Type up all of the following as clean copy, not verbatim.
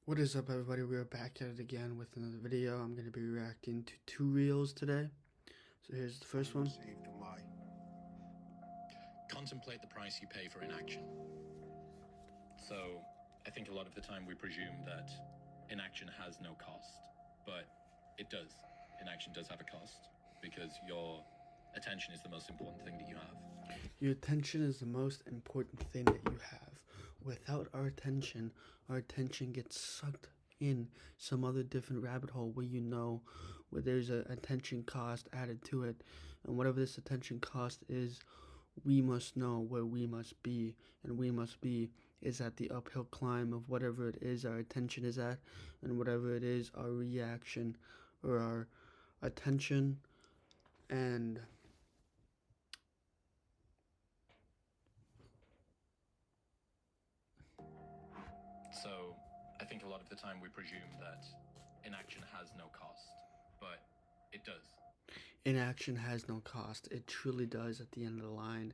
What is up, everybody? We are back at it again with another video. I'm going to be reacting to two reels today. So here's the first one. Contemplate the price you pay for inaction. So I think a lot of the time we presume that inaction has no cost, but it does. Inaction does have a cost because your attention is the most important thing that you have. Your attention is the most important thing that you have. Without our attention gets sucked in some other different rabbit hole where there's an attention cost added to it. And whatever this attention cost is, we must know where we must be. And we must be is at the uphill climb of whatever it is our attention is at, and whatever it is our reaction or our attention and So I think a lot of the time we presume that inaction has no cost, but it does. inaction has no cost. It truly does at the end of the line.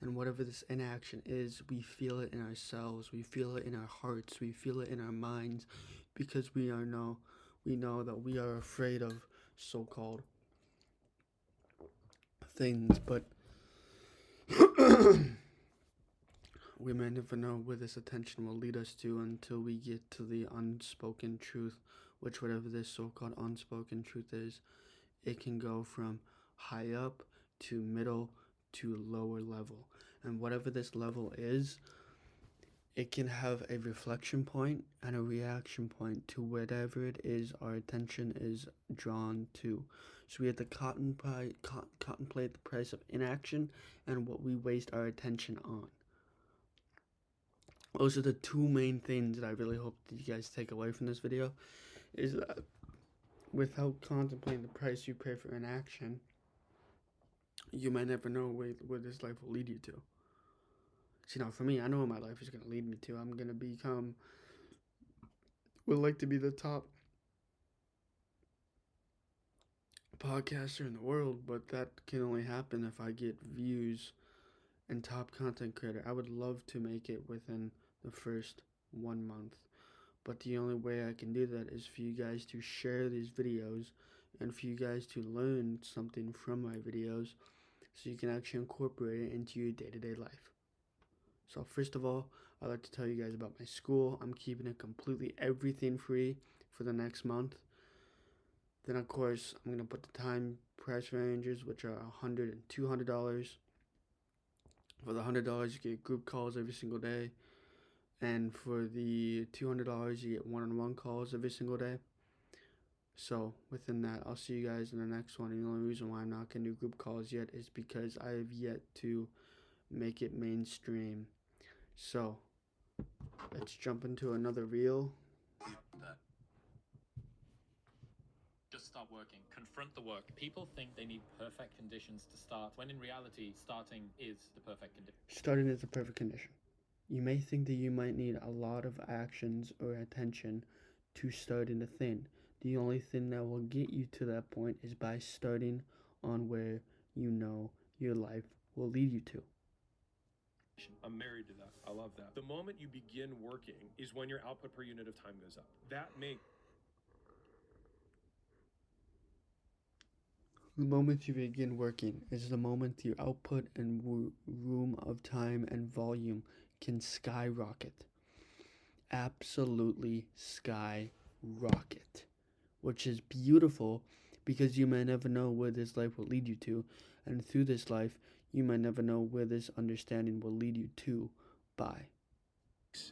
And whatever this inaction is, we feel it in ourselves, we feel it in our hearts, we feel it in our minds, because we know that we are afraid of so-called things, but we may never know where this attention will lead us to until we get to the unspoken truth, which whatever this so-called unspoken truth is, it can go from high up to middle to lower level. And whatever this level is, it can have a reflection point and a reaction point to whatever it is our attention is drawn to. So we have to contemplate the price of inaction and what we waste our attention on. Those are the two main things that I really hope that you guys take away from this video, is that without contemplating the price you pay for inaction, you might never know where this life will lead you to. See, now for me, I know what my life is going to lead me to. I'm going to would like to be the top podcaster in the world, but that can only happen if I get views and top content creator. I would love to make it within the first 1 month, but the only way I can do that is for you guys to share these videos and for you guys to learn something from my videos so you can actually incorporate it into your day-to-day life. So first of all, I'd like to tell you guys about my school. I'm keeping it completely everything free for the next month. Then of course, I'm going to put the time price ranges, which are $100 and $200. For the $100, you get group calls every single day. And for the $200, you get one-on-one calls every single day. So within that, I'll see you guys in the next one. And the only reason why I'm not going to do group calls yet is because I have yet to make it mainstream. So let's jump into another reel. Just start working. Confront the work. People think they need perfect conditions to start, when in reality, starting is the perfect condition. Starting is the perfect condition. You may think that you might need a lot of actions or attention to start in a thing. The only thing that will get you to that point is by starting on where you know your life will lead you to. I'm married to that. I love that. The moment you begin working is when your output per unit of time goes up. That makes The moment you begin working is the moment your output and room of time and volume can skyrocket. Absolutely skyrocket. Which is beautiful because you may never know where this life will lead you to. And through this life, you might never know where this understanding will lead you to by.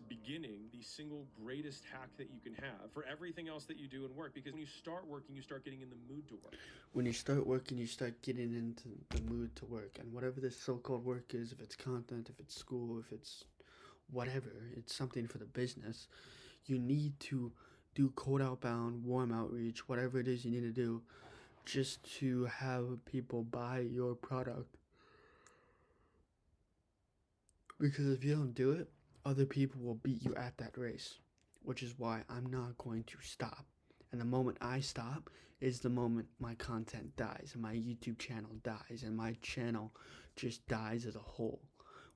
beginning the single greatest hack that you can have for everything else that you do in work, because when you start working, you start getting in the mood to work. When you start working, you start getting into the mood to work. And whatever this so-called work is, if it's content, if it's school, if it's whatever, it's something for the business, you need to do cold outbound, warm outreach, whatever it is you need to do just to have people buy your product. Because if you don't do it, other people will beat you at that race, which is why I'm not going to stop. And the moment I stop is the moment my content dies, and my YouTube channel dies, and my channel just dies as a whole,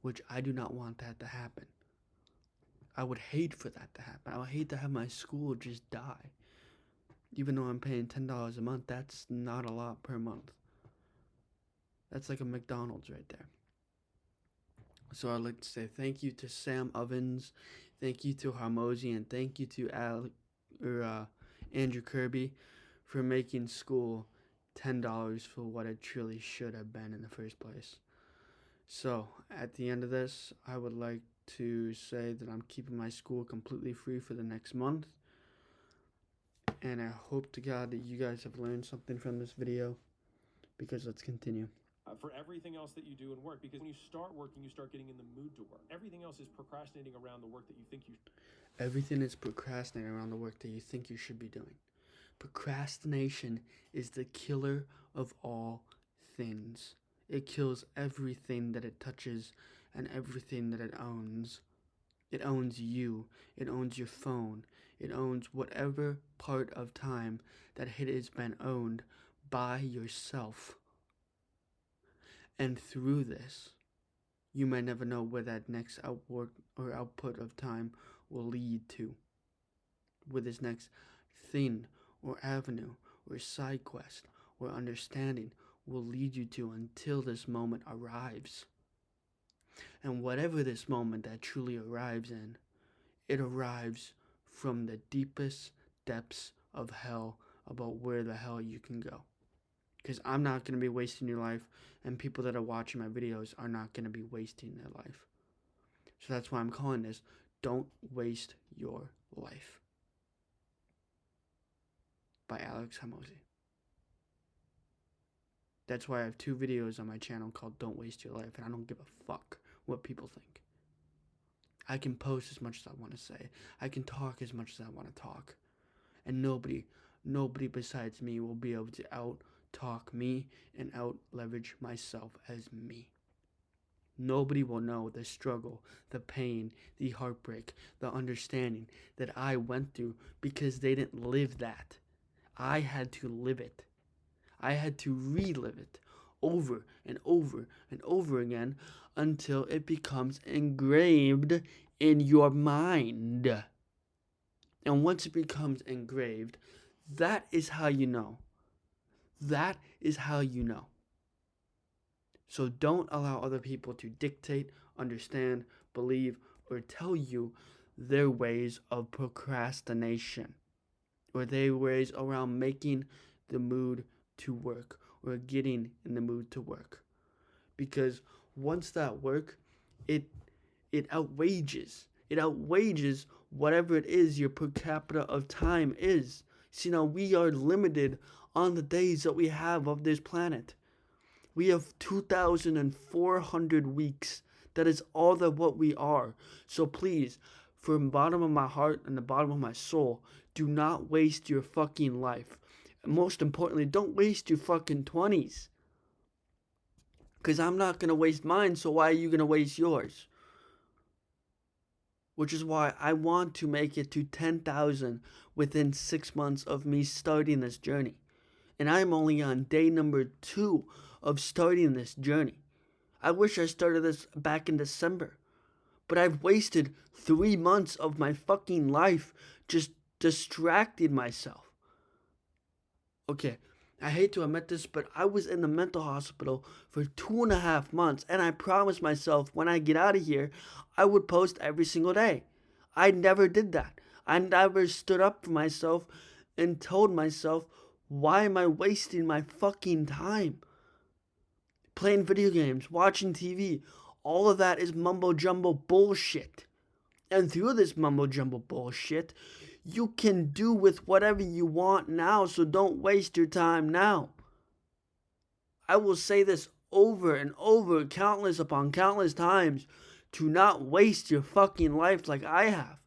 which I do not want that to happen. I would hate for that to happen. I would hate to have my school just die. Even though I'm paying $10 a month, that's not a lot per month. That's like a McDonald's right there. So I'd like to say thank you to Sam Ovens, thank you to Harmozy, and thank you to Andrew Kirby for making school $10 for what it truly should have been in the first place. So at the end of this, I would like to say that I'm keeping my school completely free for the next month. And I hope to God that you guys have learned something from this video, because let's continue. For everything else that you do in work, because when you start working, you start getting in the mood to work. Everything else is procrastinating around the work that you think you Everything is procrastinating around the work that you think you should be doing. Procrastination is the killer of all things. It kills everything that it touches and everything that it owns. It owns you. It owns your phone. It owns whatever part of time that it has been owned by yourself. And through this, you may never know where that next output of time will lead to. Where this next thing or avenue or side quest or understanding will lead you to until this moment arrives. And whatever this moment that truly arrives in, it arrives from the deepest depths of hell about where the hell you can go. Because I'm not going to be wasting your life, and people that are watching my videos are not going to be wasting their life. So that's why I'm calling this Don't Waste Your Life by Alex Harmozy. That's why I have 2 videos on my channel called Don't Waste Your Life, and I don't give a fuck what people think. I can post as much as I want to say. I can talk as much as I want to talk. And nobody besides me will be able to out-talk me and out-leverage myself as me. Nobody will know the struggle, the pain, the heartbreak, the understanding that I went through, because they didn't live that. I had to live it. I had to relive it over and over and over again until it becomes engraved in your mind. And once it becomes engraved, that is how you know. That is how you know. So don't allow other people to dictate, understand, believe, or tell you their ways of procrastination, or their ways around making the mood to work, or getting in the mood to work. Because once that work, it outwages whatever it is your per capita of time is. See, now we are limited on the days that we have of this planet. We have 2,400 weeks. That is all that what we are. So please, from the bottom of my heart and the bottom of my soul, do not waste your fucking life. And most importantly, don't waste your fucking 20s. Because I'm not going to waste mine, so why are you going to waste yours? Which is why I want to make it to 10,000 within 6 months of me starting this journey. And I'm only on day number 2 of starting this journey. I wish I started this back in December. But I've wasted 3 months of my fucking life just distracting myself. Okay, I hate to admit this, but I was in the mental hospital for 2.5 months, and I promised myself when I get out of here, I would post every single day. I never did that. I never stood up for myself and told myself, why am I wasting my fucking time? Playing video games, watching TV, all of that is mumbo jumbo bullshit. And through this mumbo jumbo bullshit, you can do with whatever you want now, so don't waste your time now. I will say this over and over, countless upon countless times, to not waste your fucking life like I have.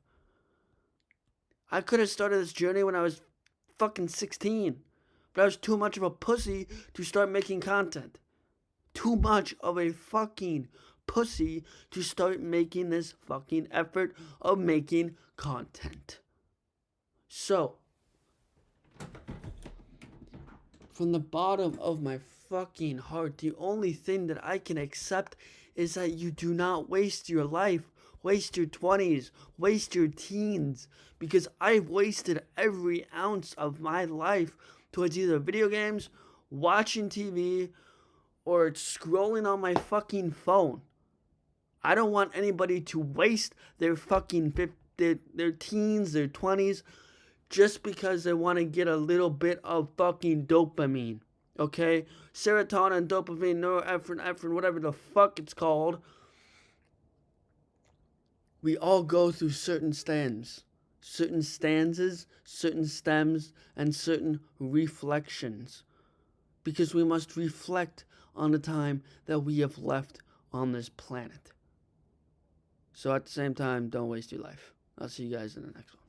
I could have started this journey when I was fucking 16, but I was too much of a pussy to start making content. Too much of a fucking pussy to start making this fucking effort of making content. So, from the bottom of my fucking heart, the only thing that I can accept is that you do not waste your life waste your 20s, waste your teens, because I've wasted every ounce of my life towards either video games, watching TV, or scrolling on my fucking phone. I don't want anybody to waste their fucking their teens, their 20s, just because they want to get a little bit of fucking dopamine. Okay? Serotonin, dopamine, norepinephrine, whatever the fuck it's called. We all go through certain stanzas, certain stems, and certain reflections. Because we must reflect on the time that we have left on this planet. So at the same time, don't waste your life. I'll see you guys in the next one.